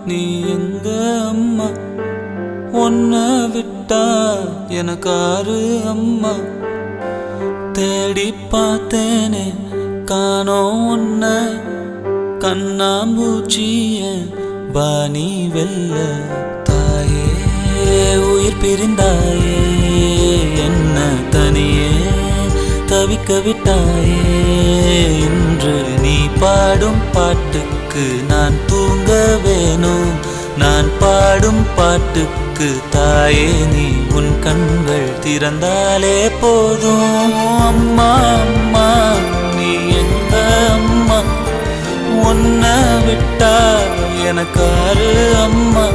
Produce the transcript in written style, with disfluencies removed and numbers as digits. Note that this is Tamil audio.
நீ எங்க அம்மா? உன்னை விட்டா எனக்காரு அம்மா? தேடி பார்த்தேனே காணோம் உன்னை, கண்ணாம்பூச்சிய வாணி வெல்ல. தாயே உயிர் பிரிந்தாயே, என்ன தனியே தவிக்க விட்டாயே. இன்று நீ பாடும் பாட்டுக்கு நான் தூங்க வேணும், நான் பாடும் பாட்டுக்கு தாயே நீ உன் கண்கள் திறந்தாலே போதும். அம்மா அம்மா நீ எங்க அம்மா? உன்னை விட்டா எனக்காரு அம்மா?